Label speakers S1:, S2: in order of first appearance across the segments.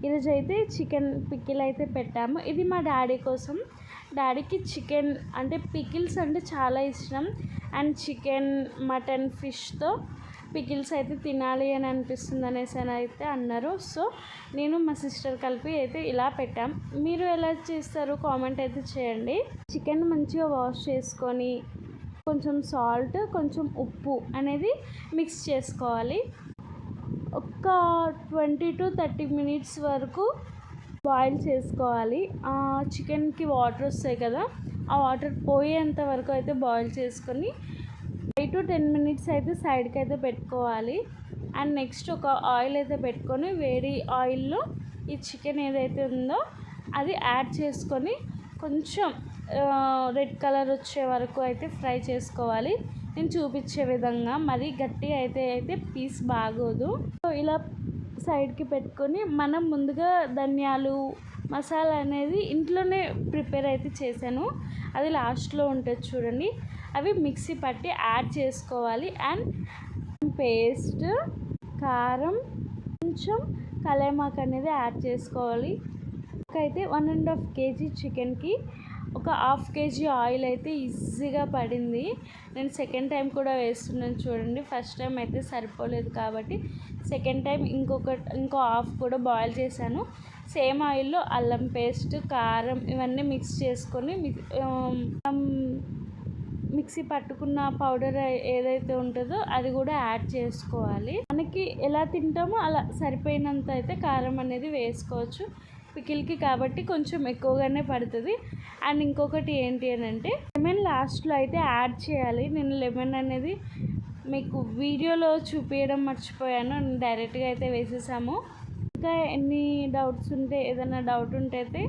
S1: ఈరోజు అయితే chicken pickle అయితే పెట్టాము. ఇది మా డాడీ కోసం. డాడీకి చికెన్ అంటే పికిల్స్ అంటే చాలా ఇష్టం. అండ్ చికెన్, మటన్, ఫిష్తో పికిల్స్ అయితే తినాలి అని అనిపిస్తుంది అనేసి అయితే అన్నారు. సో నేను మా సిస్టర్ కలిపి అయితే ఇలా పెట్టాం. మీరు ఎలా చేస్తారు కామెంట్ అయితే చేయండి. చికెన్ మంచిగా వాష్ చేసుకొని కొంచెం సాల్ట్, కొంచెం ఉప్పు అనేది మిక్స్ చేసుకోవాలి. ఒక 20 to 30 మినిట్స్ వరకు బాయిల్ చేసుకోవాలి. చికెన్కి వాటర్ వస్తాయి కదా, ఆ వాటర్ పోయేంత వరకు అయితే బాయిల్ చేసుకొని 5 to 10 మినిట్స్ అయితే సైడ్కి అయితే పెట్టుకోవాలి. అండ్ నెక్స్ట్ ఒక ఆయిల్ అయితే పెట్టుకొని వేడి ఆయిల్లో ఈ చికెన్ ఏదైతే ఉందో అది యాడ్ చేసుకొని కొంచెం రెడ్ కలర్ వచ్చే వరకు అయితే ఫ్రై చేసుకోవాలి. నేను చూపించే విధంగా మరీ గట్టిగా అయితే పీస్ బాగోదు. సో ఇలా సైడ్కి పెట్టుకొని మనం ముందుగా ధనియాలు, మసాలా అనేది ఇంట్లోనే ప్రిపేర్ అయితే చేశాను. అది లాస్ట్లో ఉంటుంది చూడండి. అవి మిక్సీ పట్టి యాడ్ చేసుకోవాలి. అండ్ పేస్ట్, కారం, కొంచెం కలేమాకు అనేది యాడ్ చేసుకోవాలి. అయితే 1.5 kg చికెన్కి ఒక 1/2 kg ఆయిల్ అయితే ఈజీగా పడింది. నేను సెకండ్ టైం కూడా వేస్తున్నాను చూడండి. ఫస్ట్ టైం అయితే సరిపోలేదు కాబట్టి సెకండ్ టైం ఇంకో హాఫ్ కూడా బాయిల్ చేశాను. సేమ్ ఆయిల్లో అల్లం పేస్ట్, కారం ఇవన్నీ మిక్స్ చేసుకొని మిక్సీ పట్టుకున్న పౌడర్ ఏదైతే ఉంటుందో అది కూడా యాడ్ చేసుకోవాలి. మనకి ఎలా తింటామో అలా సరిపోయినంత అయితే కారం అనేది వేసుకోవచ్చు పికిల్కి, కాబట్టి కొంచెం ఎక్కువగానే పడుతుంది. అండ్ ఇంకొకటి ఏంటి అని అంటే లెమన్ లాస్ట్లో అయితే యాడ్ చేయాలి. నేను లెమన్ అనేది మీకు వీడియోలో చూపించడం మర్చిపోయాను. నేను డైరెక్ట్గా అయితే వేసేసాము. ఇంకా ఎన్ని డౌట్స్ ఉంటే, ఏదైనా డౌట్ ఉంటే అయితే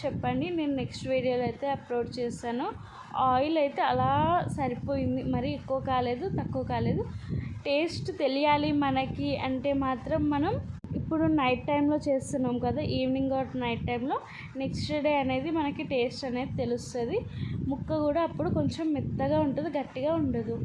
S1: చెప్పండి, నేను నెక్స్ట్ వీడియోలో అయితే అప్లోడ్ చేస్తాను. ఆయిల్ అయితే అలా సరిపోయింది, మరీ ఎక్కువ కాలేదు, తక్కువ కాలేదు. టేస్ట్ తెలియాలి మనకి అంటే మాత్రం మనం ఇప్పుడు నైట్ టైంలో చేస్తున్నాం కదా, ఈవినింగ్ ఆర్ నైట్ టైంలో నెక్స్ట్ డే అనేది మనకి టేస్ట్ అనేది తెలుస్తుంది. ముక్క కూడా అప్పుడు కొంచెం మెత్తగా ఉంటుంది, గట్టిగా ఉండదు.